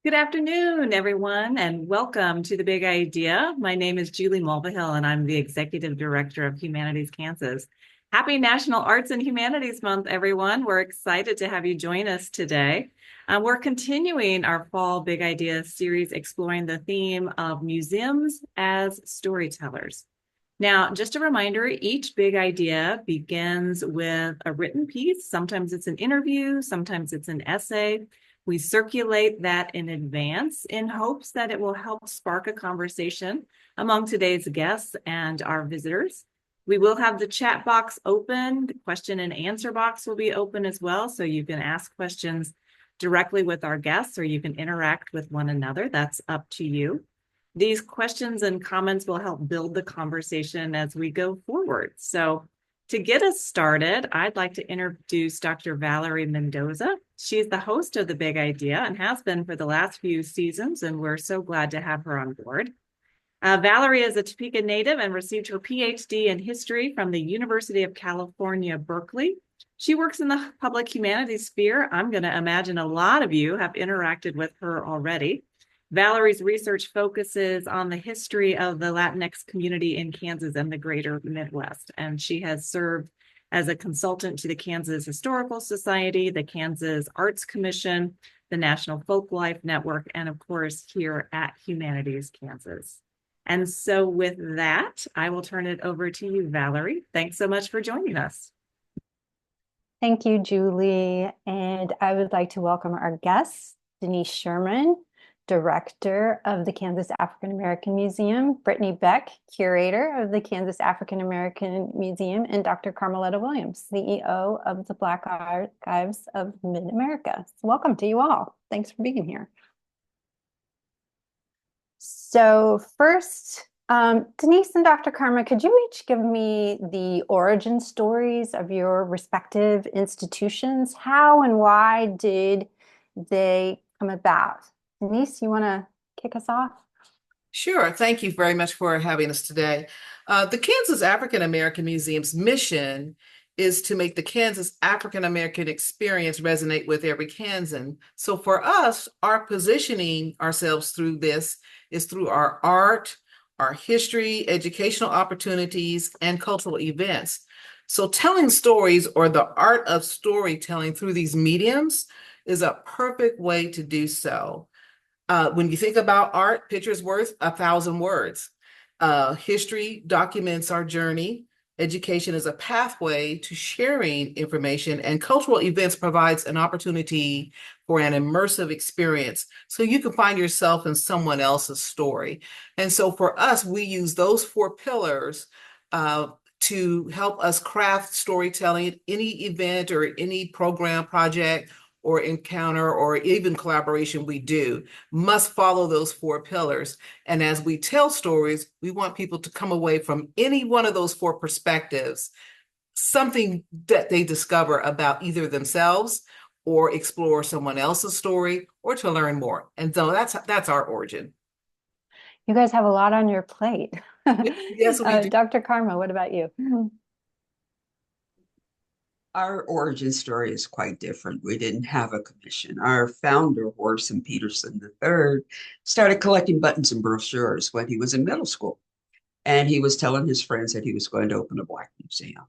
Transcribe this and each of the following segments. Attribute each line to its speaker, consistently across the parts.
Speaker 1: Good afternoon, everyone, and welcome to The Big Idea. My name is Julie Mulvihill, and I'm the Executive Director of Humanities Kansas. Happy National Arts and Humanities Month, everyone. We're excited to have you join us today. We're continuing our Fall Big Idea series exploring the theme of museums as storytellers. Now, just a reminder, each big idea begins with a written piece. Sometimes it's an interview, sometimes it's an essay. We circulate that in advance in hopes that it will help spark a conversation among today's guests and our visitors. We will have the chat box open. The question and answer box will be open as well, so you can ask questions directly with our guests or you can interact with one another. That's up to you. These questions and comments will help build the conversation as we go forward. So to get us started, I'd like to introduce Dr. Valerie Mendoza. She's the host of The Big Idea and has been for the last few seasons, and we're so glad to have her on board. Valerie is a Topeka native and received her PhD in history from the University of California, Berkeley. She works in the public humanities sphere. I'm going to imagine a lot of you have interacted with her already. Valerie's research focuses on the history of the Latinx community in Kansas and the greater Midwest, and she has served as a consultant to the Kansas Historical Society, the Kansas Arts Commission, the National Folklife Network, and of course here at Humanities Kansas. And so with that, I will turn it over to you, Valerie. Thanks so much for joining us.
Speaker 2: Thank you, Julie. And I would like to welcome our guests, Denise Sherman, Director of the Kansas African American Museum, Brittany Beck, Curator of the Kansas African American Museum, and Dr. Carmaletta Williams, CEO of the Black Archives of Mid-America. So welcome to you all. Thanks for being here. So first, Denise and Dr. Karma, could you each give me the origin stories of your respective institutions? How and why did they come about? Denise, you want to kick us off?
Speaker 3: Sure. Thank you very much for having us today. The Kansas African American Museum's mission is to make the Kansas African American experience resonate with every Kansan. So for us, our positioning ourselves through this is through our art, our history, educational opportunities, and cultural events. So telling stories, or the art of storytelling through these mediums, is a perfect way to do so. When you think about art, picture's worth 1,000 words. History documents our journey. Education is a pathway to sharing information, and cultural events provides an opportunity for an immersive experience. So you can find yourself in someone else's story. And so for us, we use those 4 pillars to help us craft storytelling. Any event or any program, project, or encounter, or even collaboration we do must follow those 4 pillars. And as we tell stories, we want people to come away from any one of those 4 perspectives, something that they discover about either themselves or explore someone else's story or to learn more. And so that's our origin.
Speaker 2: You guys have a lot on your plate.
Speaker 3: Yes, we do.
Speaker 2: Dr. Karma, what about you?
Speaker 4: Our origin story is quite different. We didn't have a commission. Our founder, Orson Peterson III, started collecting buttons and brochures when he was in middle school. And he was telling his friends that he was going to open a Black museum.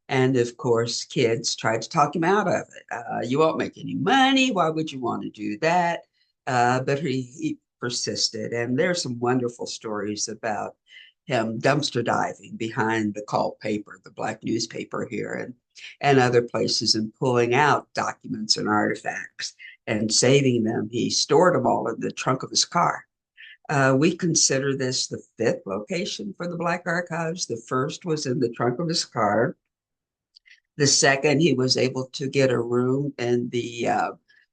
Speaker 4: And of course, kids tried to talk him out of it. You won't make any money. Why would you want to do that? But he persisted. And there's some wonderful stories about him dumpster diving behind the cult paper, the Black newspaper here, and other places, and pulling out documents and artifacts and saving them. He stored them all in the trunk of his car. We consider this the 5th location for the Black Archives. The first was in the trunk of his car. The second, he was able to get a room in the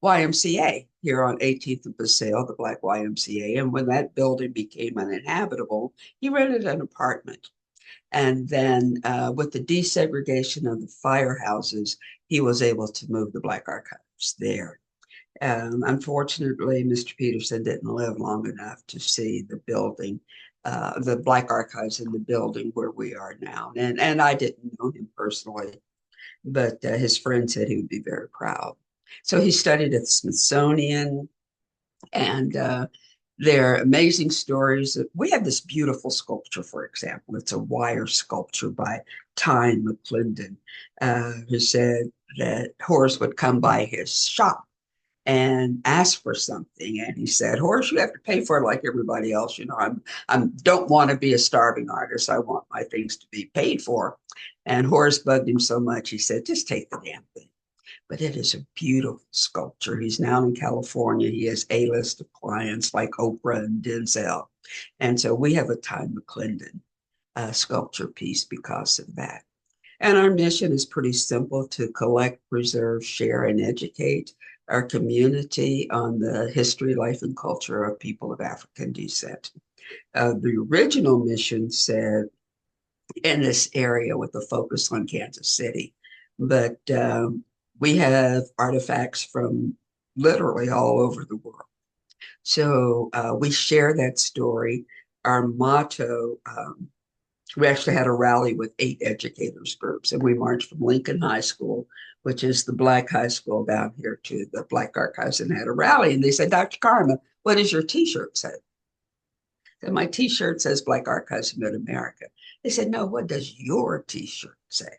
Speaker 4: YMCA here on 18th and Paseo, the Black YMCA. And when that building became uninhabitable, he rented an apartment. And then with the desegregation of the firehouses, he was able to move the Black Archives there. Unfortunately, Mr. Peterson didn't live long enough to see the building, the Black Archives in the building where we are now. And I didn't know him personally, but his friend said he would be very proud. So he studied at the Smithsonian. And they're amazing stories. We have this beautiful sculpture, for example. It's a wire sculpture by Tyne McClendon, who said that Horace would come by his shop and ask for something. And he said, Horace, you have to pay for it like everybody else. You know, I don't want to be a starving artist. I want my things to be paid for. And Horace bugged him so much, he said, just take the damn thing. But it is a beautiful sculpture. He's now in California. He has A-list of clients like Oprah and Denzel. And so we have a Tyne McClendon sculpture piece because of that. And our mission is pretty simple: to collect, preserve, share, and educate our community on the history, life, and culture of people of African descent. The original mission said in this area with a focus on Kansas City, but we have artifacts from literally all over the world. So we share that story. Our motto, we actually had a rally with 8 educators groups, and we marched from Lincoln High School, which is the Black high school down here, to the Black Archives, and had a rally. And they said, Dr. Karma, what does your t-shirt say? And my t-shirt says Black Archives of Mid-America. They said, no, what does your t-shirt say?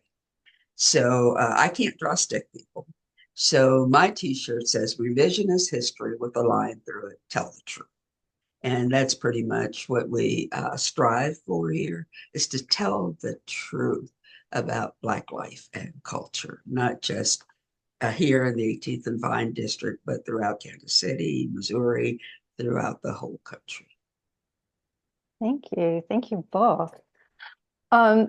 Speaker 4: So I can't draw stick people. So my t-shirt says revisionist history with a line through it, tell the truth. And that's pretty much what we strive for here, is to tell the truth about Black life and culture, not just here in the 18th and Vine District, but throughout Kansas City, Missouri, throughout the whole country.
Speaker 2: Thank you. Thank you both.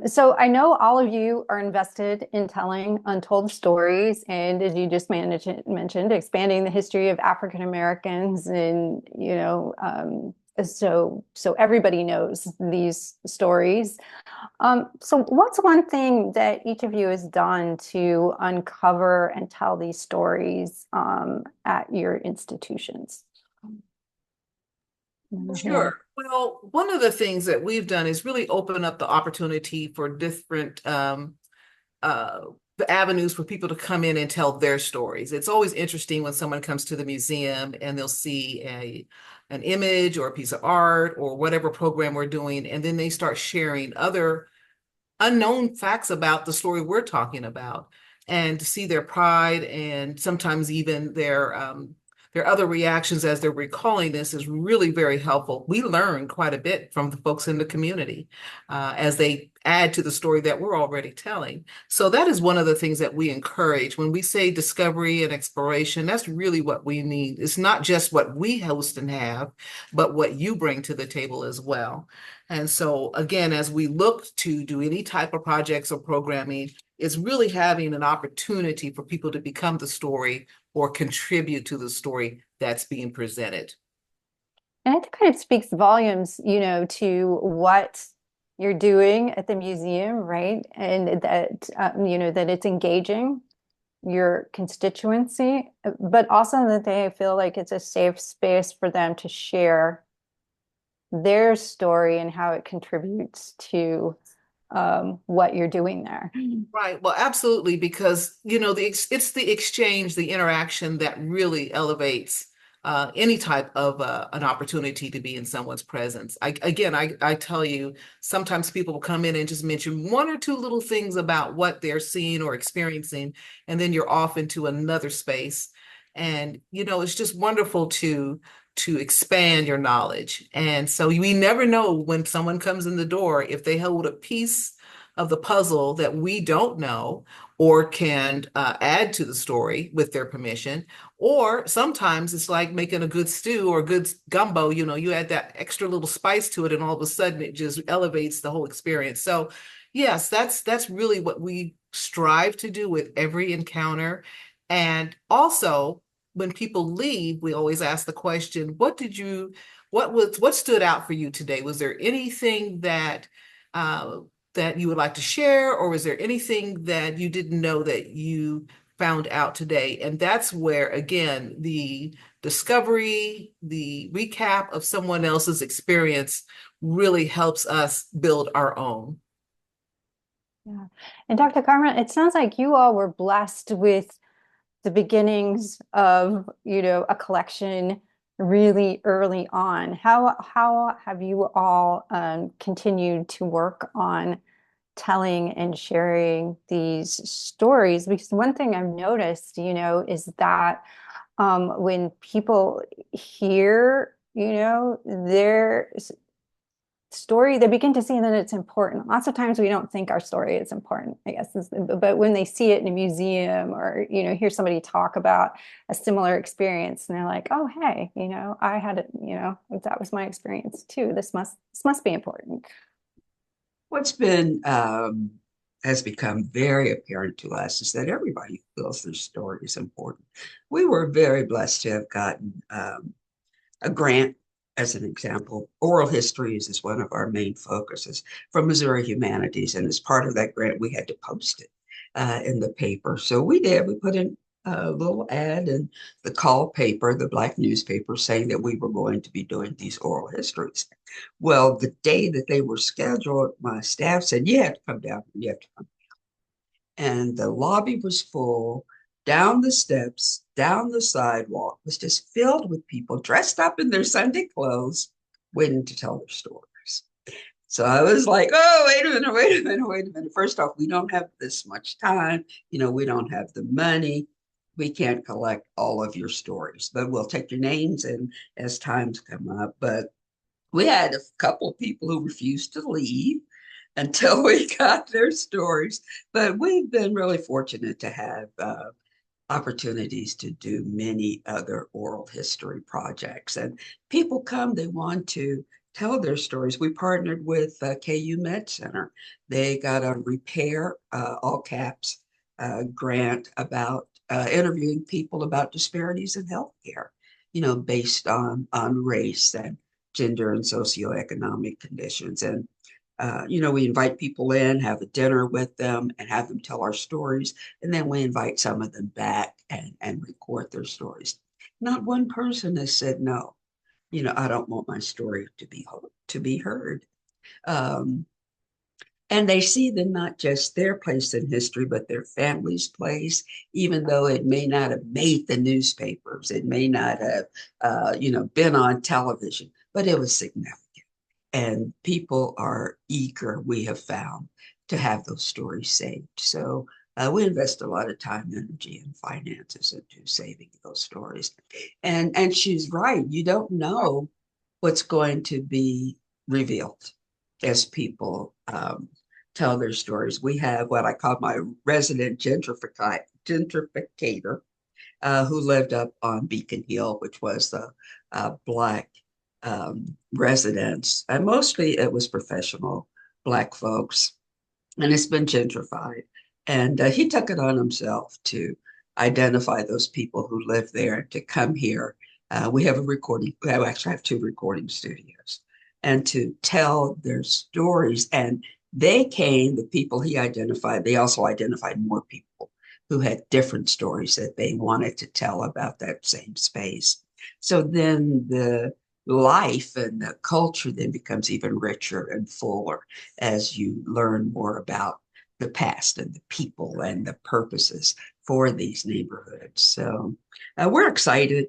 Speaker 2: So I know all of you are invested in telling untold stories, and as you just mentioned, expanding the history of African Americans, and so everybody knows these stories. So what's one thing that each of you has done to uncover and tell these stories at your institutions?
Speaker 3: Sure. Well, one of the things that we've done is really open up the opportunity for different avenues for people to come in and tell their stories. It's always interesting when someone comes to the museum and they'll see an image or a piece of art or whatever program we're doing, and then they start sharing other unknown facts about the story we're talking about, and to see their pride and sometimes even their other reactions as they're recalling this is really very helpful. We learn quite a bit from the folks in the community as they add to the story that we're already telling. So that is one of the things that we encourage. When we say discovery and exploration, that's really what we need. It's not just what we host and have, but what you bring to the table as well. And so again, as we look to do any type of projects or programming, it's really having an opportunity for people to become the story or contribute to the story that's being presented.
Speaker 2: And I think it kind of speaks volumes, to what you're doing at the museum, right? And that, that it's engaging your constituency, but also that they feel like it's a safe space for them to share their story and how it contributes to what you're doing there.
Speaker 3: Right. Well, absolutely, because it's the exchange, the interaction that really elevates any type of an opportunity to be in someone's presence. I tell you, sometimes people will come in and just mention 1 or 2 little things about what they're seeing or experiencing, and then you're off into another space. And it's just wonderful to expand your knowledge. And so we never know when someone comes in the door if they hold a piece of the puzzle that we don't know or can add to the story with their permission. Or sometimes it's like making a good stew or a good gumbo, you add that extra little spice to it and all of a sudden it just elevates the whole experience. So yes, that's really what we strive to do with every encounter. And also, when people leave, we always ask the question, what stood out for you today? Was there anything that you would like to share, or was there anything that you didn't know that you found out today? And that's where, again, the discovery, the recap of someone else's experience really helps us build our own.
Speaker 2: Yeah. And Dr. Karma, it sounds like you all were blessed with the beginnings of, a collection really early on. How have you all continued to work on telling and sharing these stories? Because one thing I've noticed, is that when people hear, their story, they begin to see that it's important. Lots of times we don't think our story is important, I guess, but when they see it in a museum or, hear somebody talk about a similar experience and they're like, oh, hey, I had it, that was my experience too. This must be important.
Speaker 4: What's been has become very apparent to us is that everybody feels their story is important. We were very blessed to have gotten a grant, as an example. Oral histories is one of our main focuses from Missouri Humanities, and as part of that grant, we had to post it in the paper. So we did. We put in a little ad in the call paper, the Black newspaper, saying that we were going to be doing these oral histories. Well, the day that they were scheduled, my staff said, "You have to come down. You have to come." And the lobby was full. Down the steps, down the sidewalk was just filled with people dressed up in their Sunday clothes, waiting to tell their stories. So I was like, oh, wait a minute, wait a minute, wait a minute. First off, we don't have this much time. We don't have the money. We can't collect all of your stories, but we'll take your names and as times come up. But we had a couple of people who refused to leave until we got their stories. But we've been really fortunate to have opportunities to do many other oral history projects. And people come, they want to tell their stories. We partnered with KU Med Center. They got a repair, all caps, grant about interviewing people about disparities in healthcare, based on race and gender and socioeconomic conditions. And we invite people in, have a dinner with them, and have them tell our stories. And then we invite some of them back and record their stories. Not one person has said no. I don't want my story to be heard. Um, and they see them not just their place in history, but their family's place, even though it may not have made the newspapers, it may not have, been on television, but it was significant. And people are eager, we have found, to have those stories saved. So we invest a lot of time, energy, and finances into saving those stories. And she's right. You don't know what's going to be revealed as people tell their stories. We have what I call my resident gentrificator, who lived up on Beacon Hill, which was the Black residents. And mostly it was professional Black folks. And it's been gentrified. And he took it on himself to identify those people who live there to come here. We have we actually have 2 recording studios, and to tell their stories. And they came, the people he identified, they also identified more people who had different stories that they wanted to tell about that same space. So then the life and the culture then becomes even richer and fuller as you learn more about the past and the people and the purposes for these neighborhoods. So we're excited.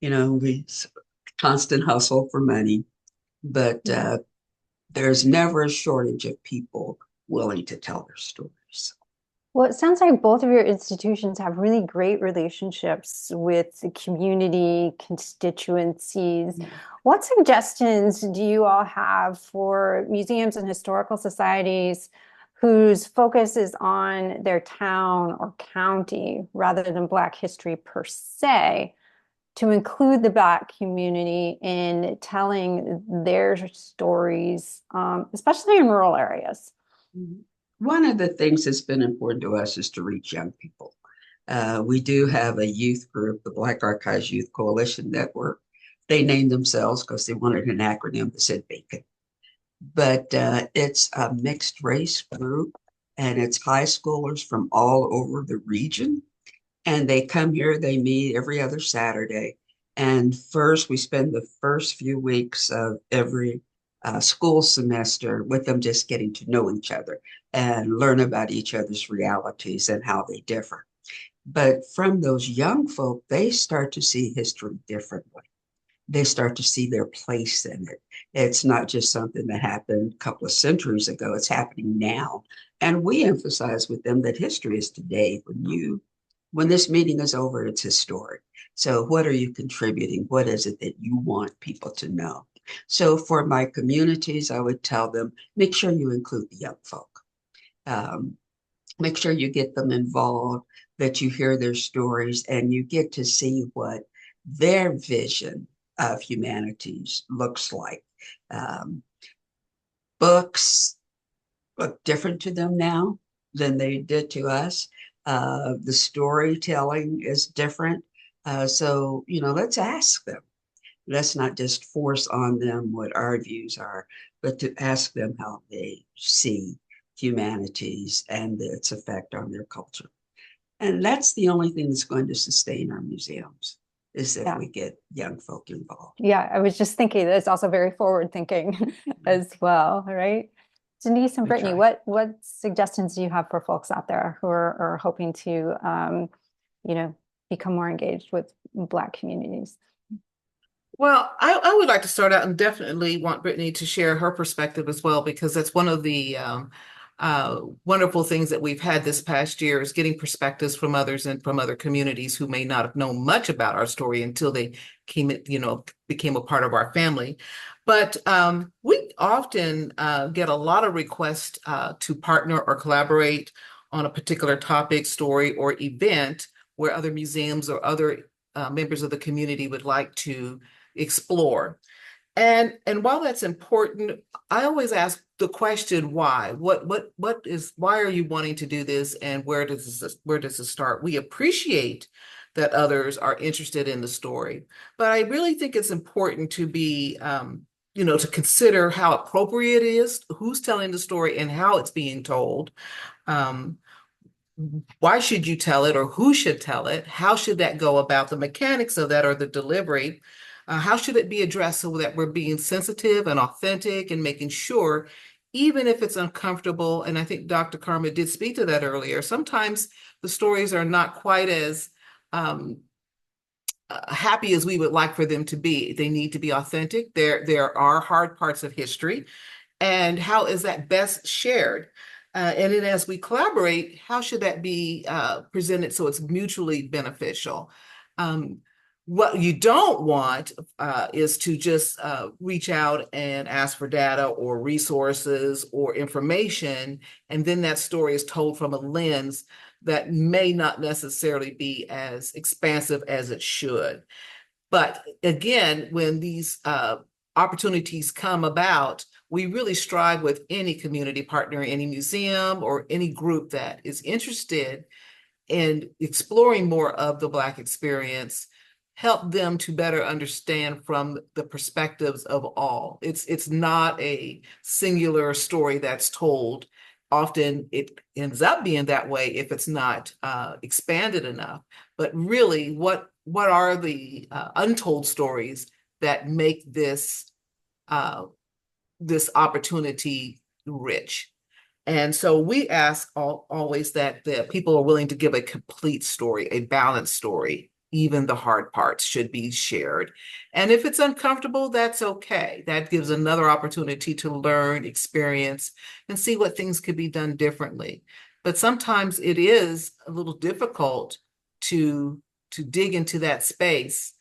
Speaker 4: We constant hustle for money, but there's never a shortage of people willing to tell their stories.
Speaker 2: Well, it sounds like both of your institutions have really great relationships with the community, constituencies. What suggestions do you all have for museums and historical societies whose focus is on their town or county rather than Black history per se, to include the Black community in telling their stories, especially in rural areas?
Speaker 4: One of the things that's been important to us is to reach young people. We do have a youth group, the Black Archives Youth Coalition Network. They named themselves because they wanted an acronym that said BACON. But it's a mixed race group, and it's high schoolers from all over the region. And they come here, they meet every other Saturday. And first, we spend the first few weeks of every school semester with them just getting to know each other and learn about each other's realities and how they differ. But from those young folk, they start to see history differently. They start to see their place in it. It's not just something that happened a couple of centuries ago, it's happening now. And we emphasize with them that history is today. When this meeting is over, it's historic. So what are you contributing? What is it that you want people to know? So for my communities, I would tell them, make sure you include the young folk. Um, Make sure you get them involved, that you hear their stories, and you get to see what their vision of humanities looks like. Um, Books look different to them now than they did to us. The storytelling is different. So, let's ask them. Let's not just force on them what our views are, but to ask them how they see humanities and its effect on their culture. And that's the only thing that's going to sustain our museums, is if
Speaker 2: Yeah.
Speaker 4: we get young folk involved.
Speaker 2: Yeah, I was just thinking that's also very forward thinking as well, right? Denise and
Speaker 4: We
Speaker 2: Brittany,
Speaker 4: try.
Speaker 2: what suggestions do you have for folks out there who are hoping to become more engaged with Black communities?
Speaker 3: Well, I would like to start out and definitely want Brittany to share her perspective as well, because that's one of the wonderful things that we've had this past year is getting perspectives from others and from other communities who may not have known much about our story until they became a part of our family. But we often get a lot of requests to partner or collaborate on a particular topic, story, or event where other museums or other members of the community would like to explore. And while that's important, I always ask the question, why? Why are you wanting to do this, and where does it start? We appreciate that others are interested in the story, but I really think it's important to be to consider how appropriate it is, who's telling the story, and how it's being told. Um, why should you tell it, or who should tell it? How should that go about, the mechanics of that, or the delivery? How should it be addressed so that we're being sensitive and authentic and making sure, even if it's uncomfortable, and I think Dr. Karma did speak to that earlier, sometimes the stories are not quite as happy as we would like for them to be. They need to be authentic. There are hard parts of history. And how is that best shared? And then as we collaborate, how should that be presented so it's mutually beneficial? What you don't want is to just reach out and ask for data or resources or information, and then that story is told from a lens that may not necessarily be as expansive as it should. But again, when these opportunities come about, we really strive with any community partner, any museum, or any group that is interested in exploring more of the Black experience, help them to better understand from the perspectives of all. It's not a singular story that's told. Often it ends up being that way if it's not expanded enough. But really, what are the untold stories that make this opportunity rich? And so we ask always that the people are willing to give a complete story, a balanced story. Even the hard parts should be shared. And if it's uncomfortable, that's okay. That gives another opportunity to learn, experience, and see what things could be done differently. But sometimes it is a little difficult to dig into that space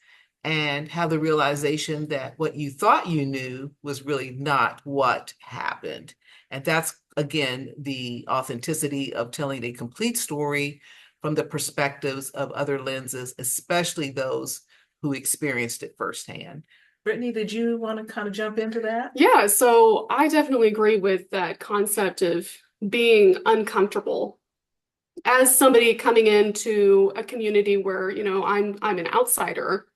Speaker 3: and have the realization that what you thought you knew was really not what happened. And that's, again, the authenticity of telling a complete story from the perspectives of other lenses, especially those who experienced it firsthand. Brittany, did you want to kind of jump into that?
Speaker 5: Yeah, so I definitely agree with that concept of being uncomfortable. As somebody coming into a community where, I'm an outsider,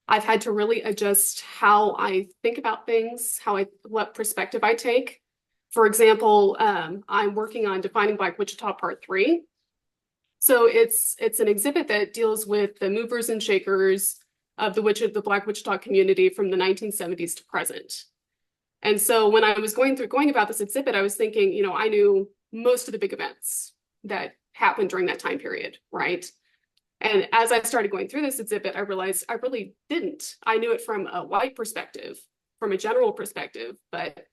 Speaker 5: I've had to really adjust how I think about things, what perspective I take. For example, I'm working on Defining Black Wichita Part 3. So it's an exhibit that deals with the movers and shakers of the Black Wichita community from the 1970s to present. And so when I was going about this exhibit, I was thinking, I knew most of the big events that happened during that time period, right? And as I started going through this exhibit, I realized I really didn't. I knew it from a white perspective, from a general perspective, but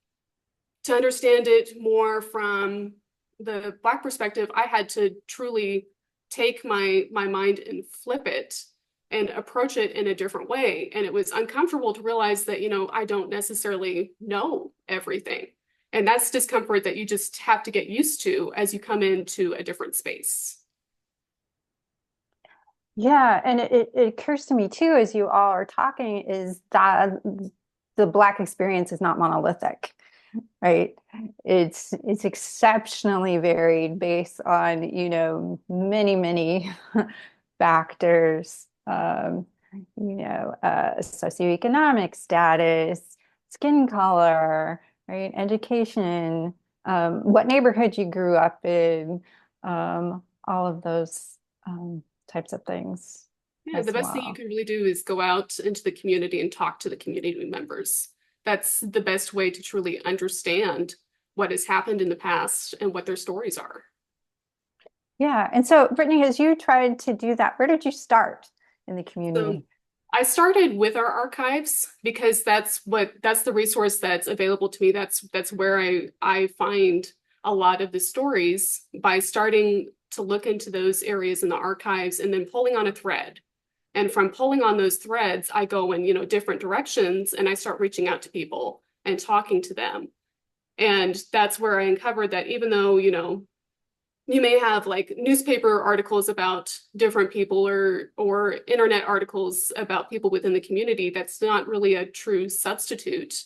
Speaker 5: to understand it more from the Black perspective, I had to truly take my mind and flip it and approach it in a different way. And it was uncomfortable to realize that, I don't necessarily know everything. And that's discomfort that you just have to get used to as you come into a different space.
Speaker 2: Yeah, and it occurs to me too, as you all are talking, is that the Black experience is not monolithic, right? It's exceptionally varied based on, many, many factors, socioeconomic status, skin color, right? Education, what neighborhood you grew up in, all of those types of things.
Speaker 5: Yeah, the best thing you can really do is go out into the community and talk to the community members. That's the best way to truly understand what has happened in the past and what their stories are.
Speaker 2: Yeah. And so, Brittany, as you tried to do that, where did you start in the community?
Speaker 5: So I started with our archives because that's the resource that's available to me. That's where I find a lot of the stories, by starting to look into those areas in the archives and then pulling on a thread. And from pulling on those threads, I go in, different directions, and I start reaching out to people and talking to them. And that's where I uncovered that even though, you may have like newspaper articles about different people or internet articles about people within the community, that's not really a true substitute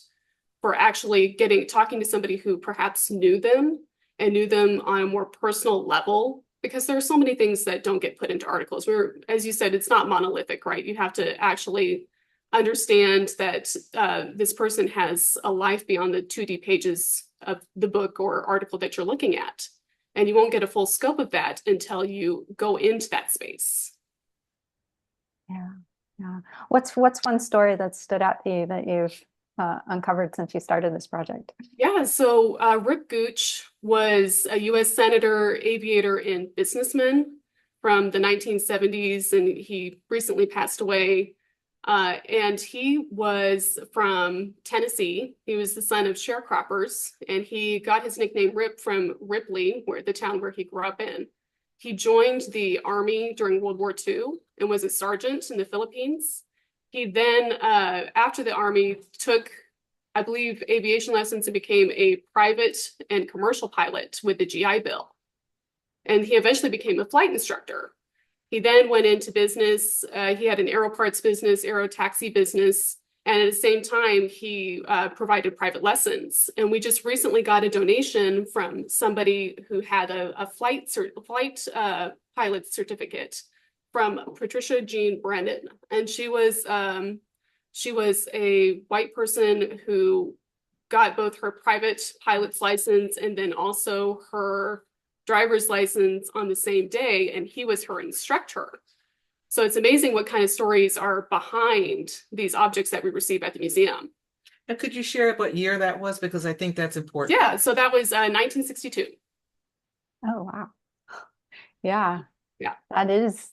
Speaker 5: for actually talking to somebody who perhaps knew them and knew them on a more personal level, because there are so many things that don't get put into articles. As you said, it's not monolithic, right? You have to actually understand that this person has a life beyond the 2D pages of the book or article that you're looking at. And you won't get a full scope of that until you go into that space.
Speaker 2: Yeah. Yeah. What's one story that stood out to you that you've uncovered since you started this project?
Speaker 5: Yeah, so Rip Gooch was a U.S. senator, aviator, and businessman from the 1970s, and he recently passed away. And he was from Tennessee. He was the son of sharecroppers, and he got his nickname Rip from Ripley, the town where he grew up in. He joined the Army during World War II and was a sergeant in the Philippines. He then, after the Army, took, I believe, aviation lessons and became a private and commercial pilot with the GI Bill. And he eventually became a flight instructor. He then went into business. He had an aero parts business, aero taxi business, and at the same time, he provided private lessons. And we just recently got a donation from somebody who had a flight pilot certificate from Patricia Jean Brennan, and she was a white person who got both her private pilot's license and then also her driver's license on the same day, and he was her instructor. So it's amazing what kind of stories are behind these objects that we receive at the museum.
Speaker 3: And could you share what year that was? Because I think that's important.
Speaker 5: Yeah, so that was 1962.
Speaker 2: Oh, wow. Yeah.
Speaker 5: Yeah.
Speaker 2: That is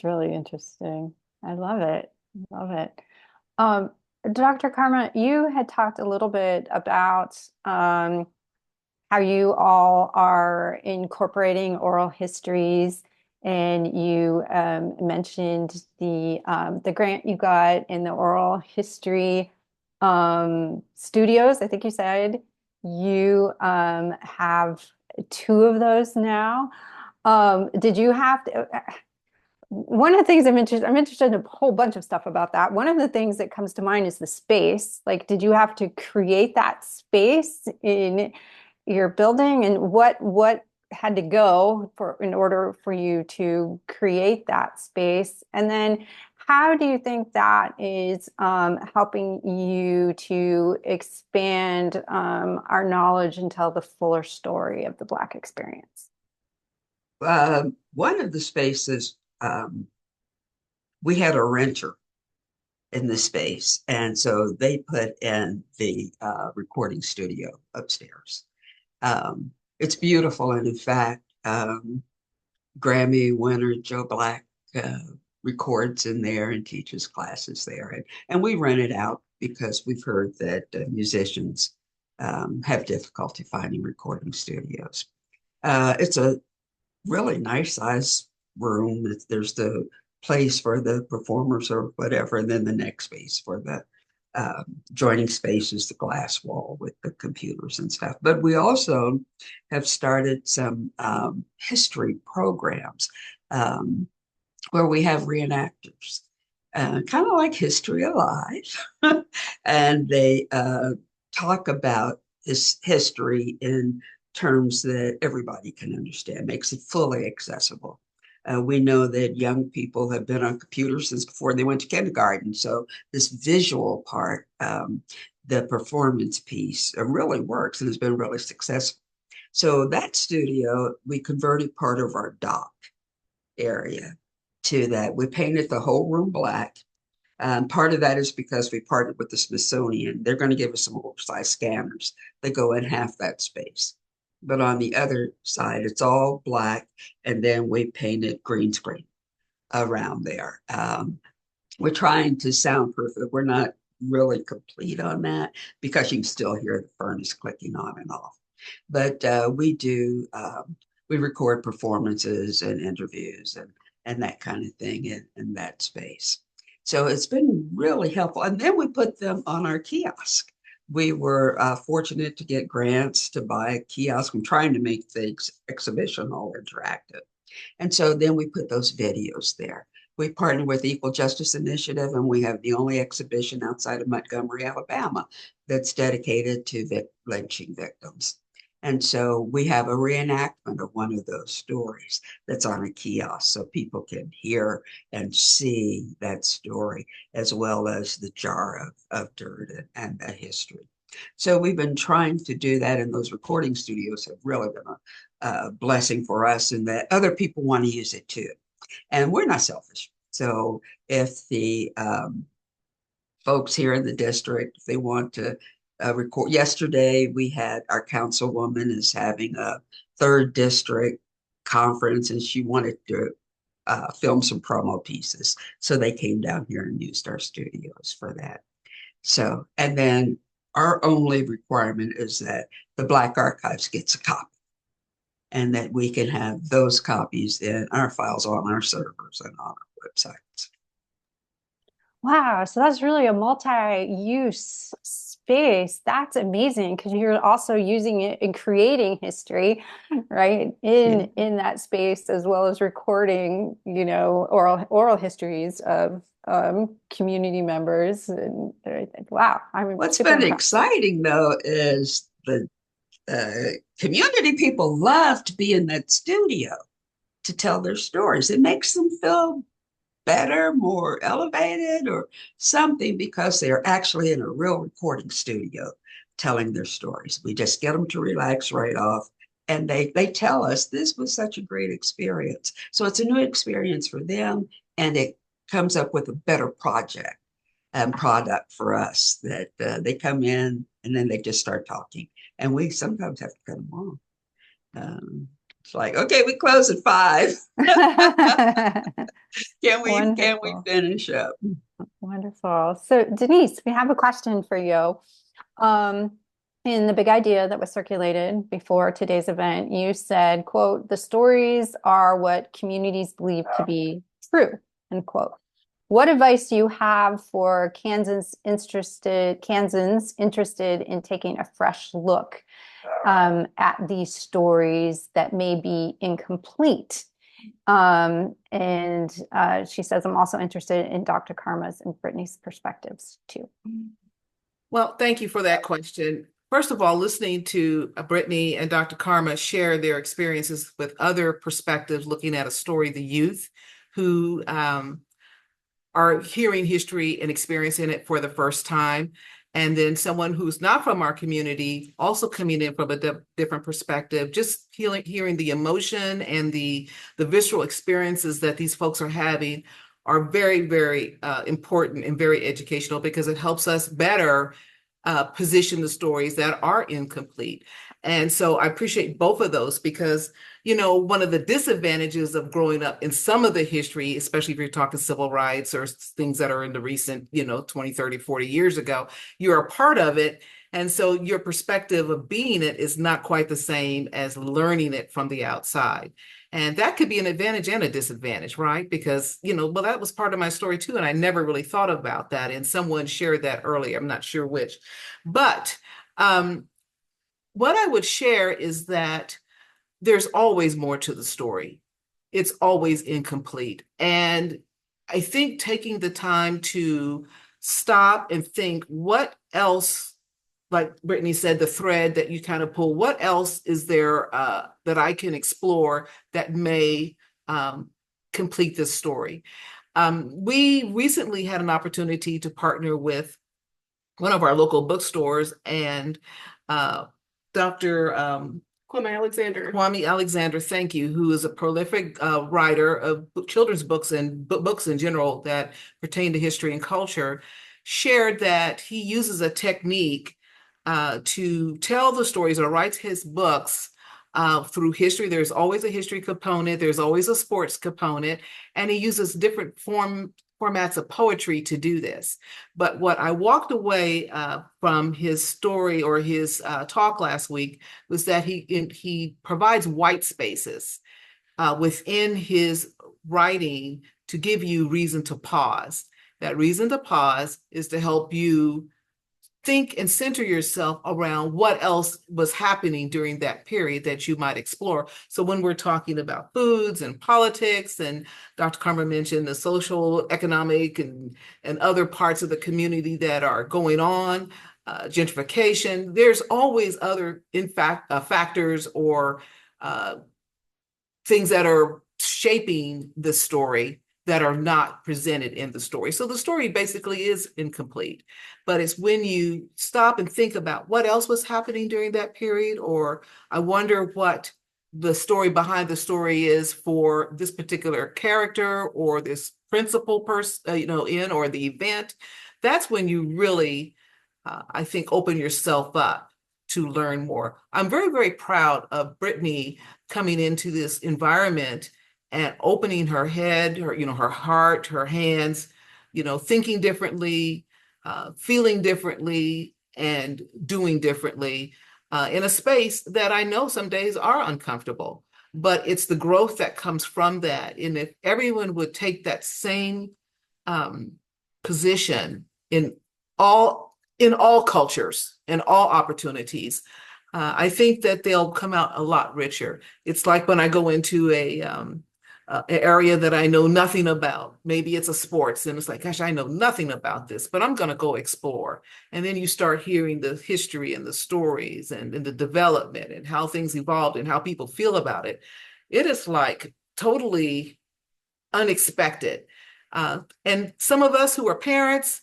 Speaker 2: really interesting. I love it. Love it. Dr. Karma, you had talked a little bit about how you all are incorporating oral histories, and you mentioned the grant you got in the oral history studios. I think you said you have 2 of those now. Did you have to? One of the things I'm interested in a whole bunch of stuff about that. One of the things that comes to mind is the space. Like, did you have to create that space in your building, and what had to go in order for you to create that space? And then how do you think that is helping you to expand our knowledge and tell the fuller story of the Black experience?
Speaker 4: One of the spaces, we had a renter in the space, and so they put in the recording studio upstairs. It's beautiful, and in fact, Grammy winner Joe Black records in there and teaches classes there. And we rent it out because we've heard that musicians have difficulty finding recording studios. It's a really nice size room. There's the place for the performers or whatever, and then the next space for the joining space is the glass wall with the computers and stuff. But we also have started some history programs where we have reenactors, kind of like History Alive, and they talk about this history in terms that everybody can understand, makes it fully accessible. We know that young people have been on computers since before they went to kindergarten. So this visual part, the performance piece really works and has been really successful. So that studio, we converted part of our dock area to that. We painted the whole room black. Part of that is because we partnered with the Smithsonian. They're going to give us some oversized scanners that go in half that space. But on the other side, it's all black, and then we painted green screen around there. We're trying to soundproof it. We're not really complete on that because you can still hear the furnace clicking on and off. But we record performances and interviews and that kind of thing in that space. So it's been really helpful. And then we put them on our kiosk. We were fortunate to get grants to buy a kiosk. I'm trying to make the exhibition all interactive. And so then we put those videos there. We partnered with Equal Justice Initiative, and we have the only exhibition outside of Montgomery, Alabama, that's dedicated to lynching victims. And so we have a reenactment of one of those stories that's on a kiosk so people can hear and see that story, as well as the jar of dirt and the history. So we've been trying to do that, and those recording studios have really been a blessing for us in that other people want to use it too. And we're not selfish. So if the folks here in the district, if they want to record. Yesterday, we had our councilwoman is having a third district conference, and she wanted to film some promo pieces. So they came down here and used our studios for that. So, and then our only requirement is that the Black Archives gets a copy, and that we can have those copies in our files on our servers and on our websites.
Speaker 2: Wow, so that's really a multi-use space. That's amazing because you're also using it in creating history, right? In that space, as well as recording, oral histories of community members. And wow,
Speaker 4: What's been exciting though is the community people love to be in that studio to tell their stories. It makes them feel better, more elevated or something, because they're actually in a real recording studio telling their stories. We just get them to relax right off, and they tell us this was such a great experience. So it's a new experience for them, and it comes up with a better project and product for us that they come in and then they just start talking, and we sometimes have to cut them off. It's like, okay, we close at 5. Can we finish up?
Speaker 2: Wonderful. So Denise, we have a question for you. In the big idea that was circulated before today's event, you said, quote, "The stories are what communities believe to be true," end quote. What advice do you have for Kansans interested in taking a fresh look at these stories that may be incomplete? And she says, "I'm also interested in Dr. Karma's and Brittany's perspectives too."
Speaker 3: Well, thank you for that question. First of all, listening to Brittany and Dr. Karma share their experiences with other perspectives, looking at a story, the youth who are hearing history and experiencing it for the first time. And then someone who's not from our community also coming in from a different perspective, just hearing the emotion and the visceral experiences that these folks are having are very, very important and very educational, because it helps us better position the stories that are incomplete. And so I appreciate both of those because, one of the disadvantages of growing up in some of the history, especially if you're talking civil rights or things that are in the recent, 20, 30, 40 years ago, you're a part of it. And so your perspective of being it is not quite the same as learning it from the outside. And that could be an advantage and a disadvantage, right? Because, well, that was part of my story too. And I never really thought about that. And someone shared that earlier. I'm not sure which. But what I would share is that there's always more to the story. It's always incomplete. And I think taking the time to stop and think, what else, like Brittany said, the thread that you kind of pull, what else is there that I can explore that may complete this story? We recently had an opportunity to partner with one of our local bookstores and Dr.
Speaker 5: Kwame
Speaker 3: Alexander, thank you, who is a prolific writer of children's books and books in general that pertain to history and culture, shared that he uses a technique to tell the stories or writes his books through history. There's always a history component, there's always a sports component, and he uses different formats of poetry to do this. But what I walked away from his story or his talk last week was that he provides white spaces within his writing to give you reason to pause. That reason to pause is to help you think and center yourself around what else was happening during that period that you might explore. So when we're talking about foods and politics, and Dr. Carmer mentioned the social, economic, and other parts of the community that are going on, gentrification, there's always other, in fact, factors or things that are shaping the story that are not presented in the story. So the story basically is incomplete, but it's when you stop and think about what else was happening during that period, or I wonder what the story behind the story is for this particular character or this principal person, or the event. That's when you really, I think, open yourself up to learn more. I'm very, very proud of Brittany coming into this environment and opening her head, her heart, her hands, thinking differently, feeling differently, and doing differently in a space that I know some days are uncomfortable. But it's the growth that comes from that. And if everyone would take that same position in all cultures and all opportunities, I think that they'll come out a lot richer. It's like when I go into an area that I know nothing about. Maybe it's a sports, and it's like, gosh, I know nothing about this, but I'm going to go explore. And then you start hearing the history and the stories and the development and how things evolved and how people feel about it. It is like totally unexpected. And some of us who are parents,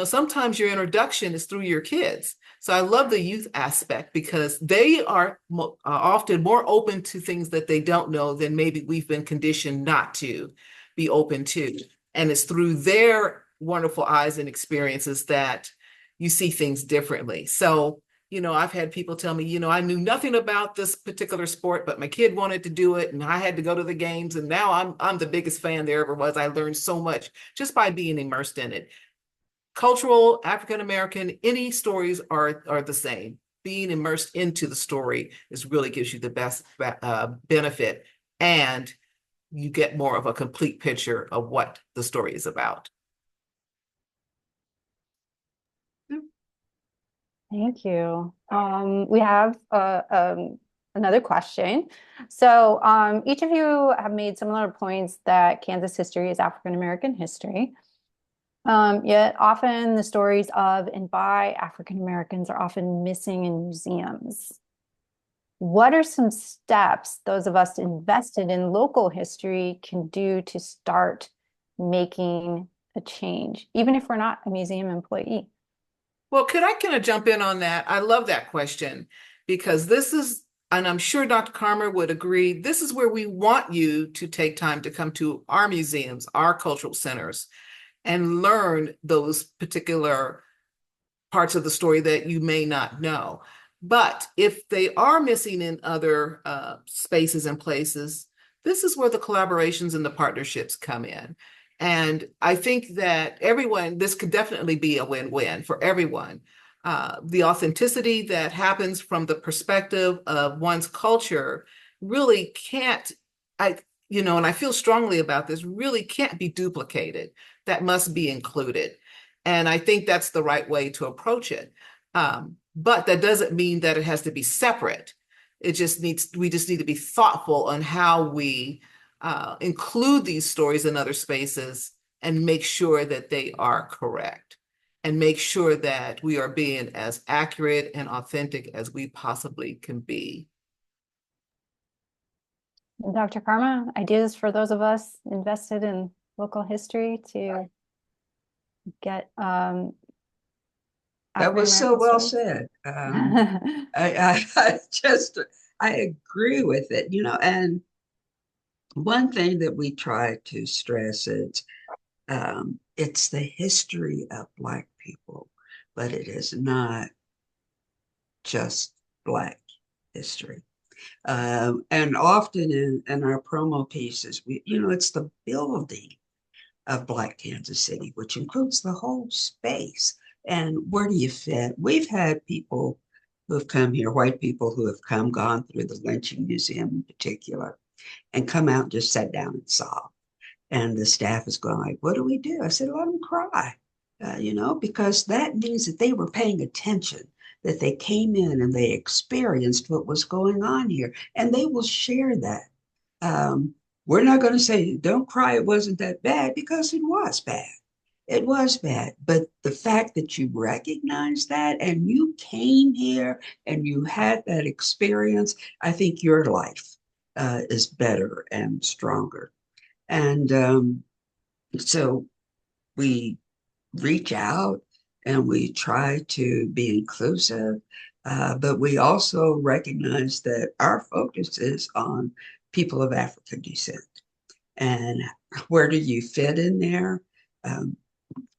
Speaker 3: sometimes your introduction is through your kids. So I love the youth aspect because they are often more open to things that they don't know than maybe we've been conditioned not to be open to. And it's through their wonderful eyes and experiences that you see things differently. So, I've had people tell me, I knew nothing about this particular sport, but my kid wanted to do it and I had to go to the games. And now I'm the biggest fan there ever was. I learned so much just by being immersed in it. Cultural, African-American, any stories are the same. Being immersed into the story really gives you the best benefit, and you get more of a complete picture of what the story is about.
Speaker 2: Thank you. We have another question. So each of you have made similar points that Kansas history is African-American history. Yet often the stories of and by African Americans are often missing in museums. What are some steps those of us invested in local history can do to start making a change, even if we're not a museum employee?
Speaker 3: Well, could I kind of jump in on that? I love that question because this is, and I'm sure Dr. Carmer would agree, this is where we want you to take time to come to our museums, our cultural centers, and learn those particular parts of the story that you may not know. But if they are missing in other spaces and places, this is where the collaborations and the partnerships come in. And I think that this could definitely be a win-win for everyone. The authenticity that happens from the perspective of one's culture really can't, and I feel strongly about this, really can't be duplicated. That must be included. And I think that's the right way to approach it. But that doesn't mean that it has to be separate. We just need to be thoughtful on how we include these stories in other spaces and make sure that they are correct and make sure that we are being as accurate and authentic as we possibly can be.
Speaker 2: Dr. Karma, ideas for those of us invested in local history to get
Speaker 4: that was so well said. I agree with it, and one thing that we try to stress is it's the history of Black people, but it is not just Black history. And often in our promo pieces, it's the building of Black Kansas City, which includes the whole space. And where do you fit? We've had people who have come here, white people who have gone through the lynching museum in particular, and come out and just sat down and sobbed. And the staff is going like, what do we do? I said, let them cry, because that means that they were paying attention, that they came in and they experienced what was going on here, and they will share that. We're not going to say, don't cry, it wasn't that bad, because it was bad. It was bad. But the fact that you recognize that and you came here and you had that experience, I think your life is better and stronger. And so we reach out and we try to be inclusive, but we also recognize that our focus is on people of African descent. And where do you fit in there?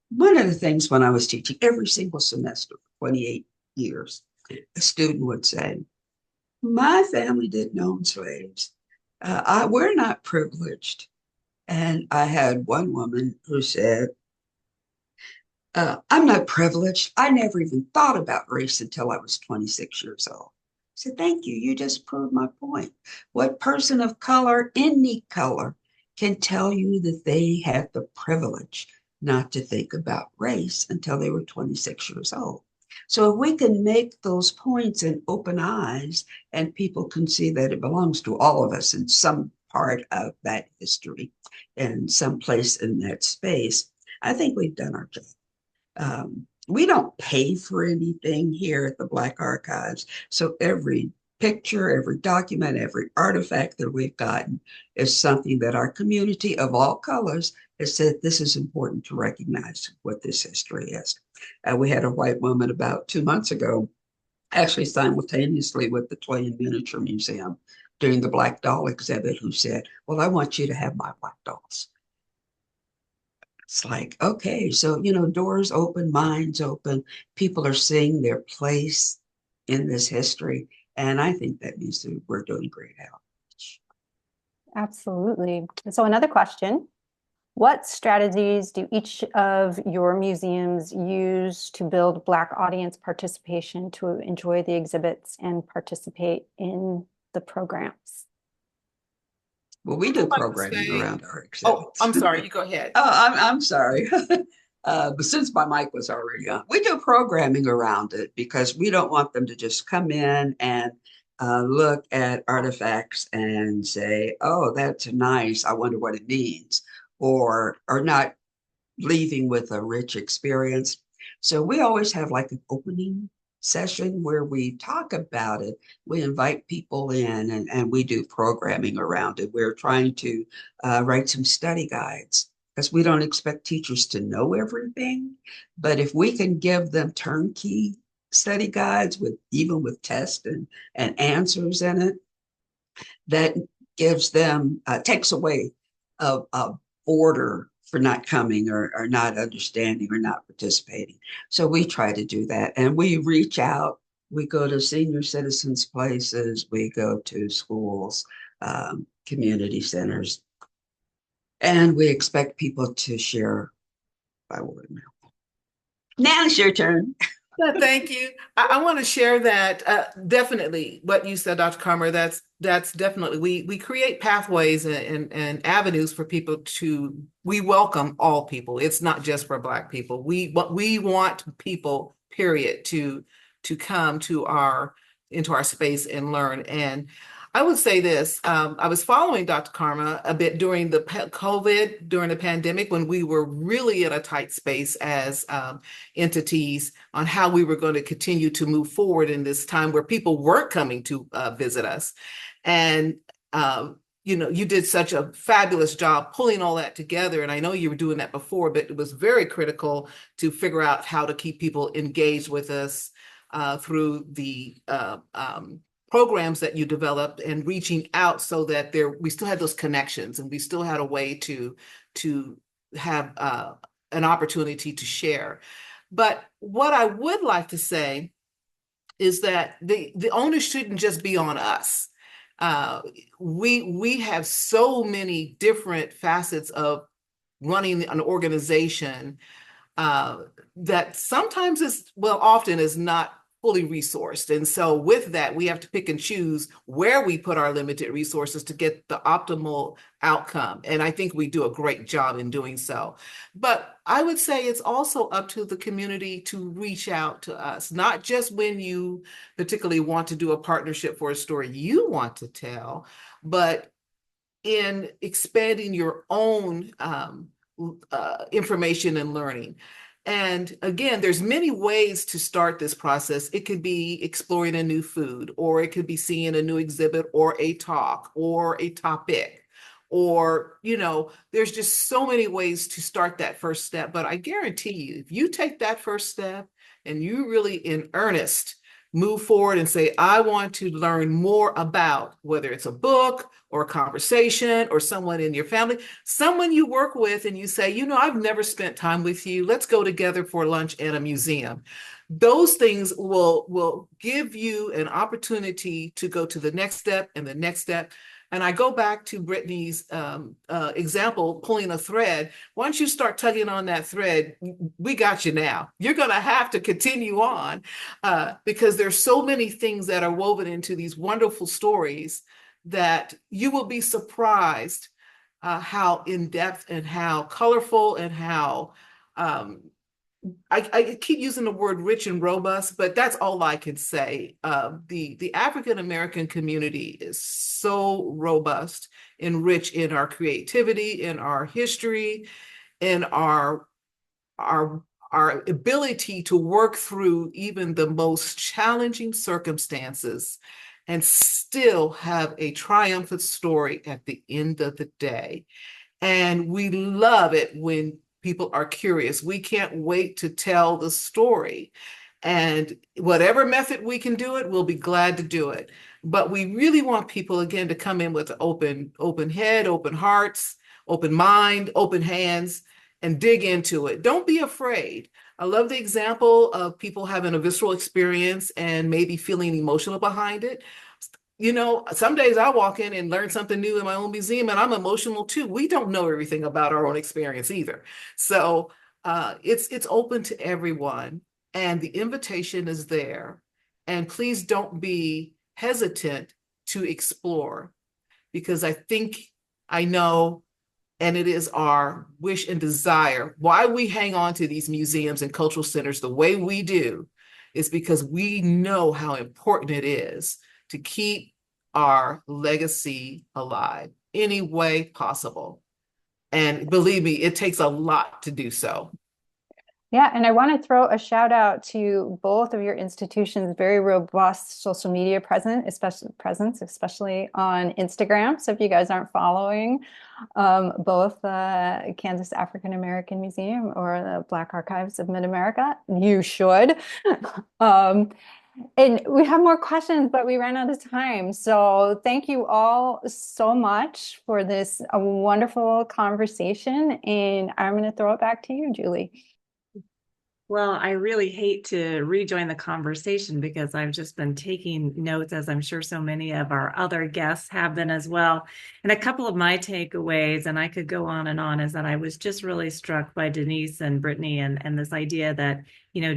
Speaker 4: One of the things when I was teaching every single semester for 28 years, a student would say, my family didn't own slaves. We're not privileged. And I had one woman who said, I'm not privileged. I never even thought about race until I was 26 years old. I said, thank you. You just proved my point. What person of color, any color, can tell you that they had the privilege not to think about race until they were 26 years old? So if we can make those points and open eyes, and people can see that it belongs to all of us in some part of that history and some place in that space, I think we've done our job. We don't pay for anything here at the Black Archives. So every picture, every document, every artifact that we've gotten is something that our community of all colors has said, this is important to recognize what this history is. We had a white woman about 2 months ago, actually simultaneously with the Toy and Miniature Museum during the Black Doll exhibit, who said, well, I want you to have my Black dolls. It's like, okay, so, doors open, minds open, people are seeing their place in this history. And I think that means that we're doing great outreach.
Speaker 2: Absolutely. So another question, what strategies do each of your museums use to build Black audience participation to enjoy the exhibits and participate in the programs?
Speaker 4: Well, we do programming around our exhibits.
Speaker 3: Oh, I'm sorry. You go ahead.
Speaker 4: I'm sorry. But since my mic was already on, we do programming around it because we don't want them to just come in and look at artifacts and say, oh, that's nice, I wonder what it means, or not leaving with a rich experience. So we always have like an opening session where we talk about it. We invite people in and we do programming around it. We're trying to write some study guides because we don't expect teachers to know everything. But if we can give them turnkey study guides even with tests and answers in it, that gives them, takes away a border for not coming or not understanding or not participating. So we try to do that. And we reach out. We go to senior citizens places. We go to schools, community centers, and we expect people to share by word of mouth. Now it's your turn.
Speaker 3: Thank you. I want to share that definitely what you said, Dr. Carmer. That's definitely we create pathways and avenues for people to. We welcome all people. It's not just for Black people. We want people, period, to come to into our space and learn. And I would say this, I was following Dr. Karma a bit during the COVID, during the pandemic, when we were really in a tight space as entities on how we were going to continue to move forward in this time where people weren't coming to visit us. And, you did such a fabulous job pulling all that together. And I know you were doing that before, but it was very critical to figure out how to keep people engaged with us through the programs that you developed and reaching out so that we still had those connections and we still had a way to have an opportunity to share. But what I would like to say is that the onus shouldn't just be on us. We have so many different facets of running an organization that sometimes often is not fully resourced. And so with that, we have to pick and choose where we put our limited resources to get the optimal outcome. And I think we do a great job in doing so. But I would say it's also up to the community to reach out to us, not just when you particularly want to do a partnership for a story you want to tell, but in expanding your own information and learning. And again, there's many ways to start this process. It could be exploring a new food, or it could be seeing a new exhibit or a talk or a topic, or, there's just so many ways to start that first step. But I guarantee you, if you take that first step and you really in earnest move forward and say, I want to learn more about whether it's a book or a conversation or someone in your family, someone you work with, and you say, I've never spent time with you. Let's go together for lunch at a museum. Those things will give you an opportunity to go to the next step and the next step. And I go back to Brittany's example, pulling a thread. Once you start tugging on that thread, we got you now. You're going to have to continue on because there's so many things that are woven into these wonderful stories that you will be surprised how in-depth and how colorful and how I keep using the word rich and robust, but that's all I can say. The African-American community is so robust and rich in our creativity, in our history, in our ability to work through even the most challenging circumstances and still have a triumphant story at the end of the day. And we love it when people are curious. We can't wait to tell the story. And whatever method we can do it, we'll be glad to do it. But we really want people, again, to come in with open head, open hearts, open mind, open hands, and dig into it. Don't be afraid. I love the example of people having a visceral experience and maybe feeling emotional behind it. Some days I walk in and learn something new in my own museum and I'm emotional too. We don't know everything about our own experience either. So it's open to everyone and the invitation is there. And please don't be hesitant to explore, because I know, and it is our wish and desire why we hang on to these museums and cultural centers the way we do is because we know how important it is to keep our legacy alive any way possible. And believe me, it takes a lot to do so.
Speaker 2: Yeah, and I want to throw a shout out to both of your institutions' very robust social media presence, especially on Instagram. So if you guys aren't following both the Kansas African American Museum or the Black Archives of Mid-America, you should. And we have more questions, but we ran out of time. So thank you all so much for this wonderful conversation. And I'm going to throw it back to you, Julie.
Speaker 1: Well, I really hate to rejoin the conversation because I've just been taking notes, as I'm sure so many of our other guests have been as well. And a couple of my takeaways, and I could go on, is that I was just really struck by Denise and Brittany and this idea that,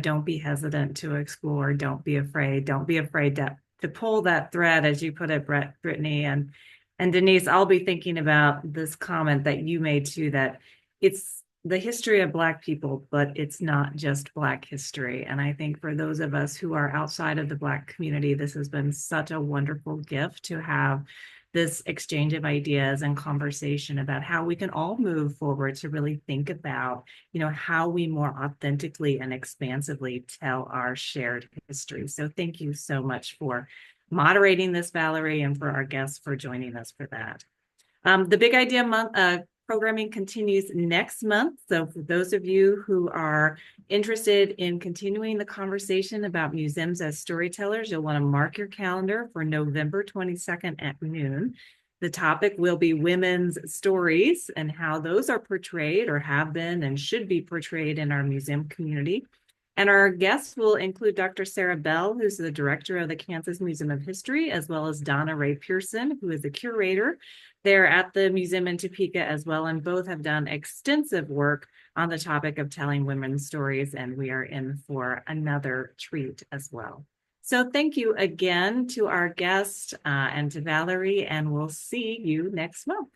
Speaker 1: don't be hesitant to explore, don't be afraid to pull that thread, as you put it, Brittany. And Denise, I'll be thinking about this comment that you made too, that it's the history of Black people, but it's not just Black history. And I think for those of us who are outside of the Black community, this has been such a wonderful gift to have this exchange of ideas and conversation about how we can all move forward to really think about, how we more authentically and expansively tell our shared history. So thank you so much for moderating this, Valerie, and for our guests for joining us for that. The Big Idea Month programming continues next month. So for those of you who are interested in continuing the conversation about museums as storytellers, you'll want to mark your calendar for November 22nd at noon. The topic will be women's stories and how those are portrayed or have been and should be portrayed in our museum community. And our guests will include Dr. Sarah Bell, who's the director of the Kansas Museum of History, as well as Donna Ray Pearson, who is the curator there at the museum in Topeka as well. And both have done extensive work on the topic of telling women's stories, and we are in for another treat as well. So thank you again to our guest and to Valerie, and we'll see you next month.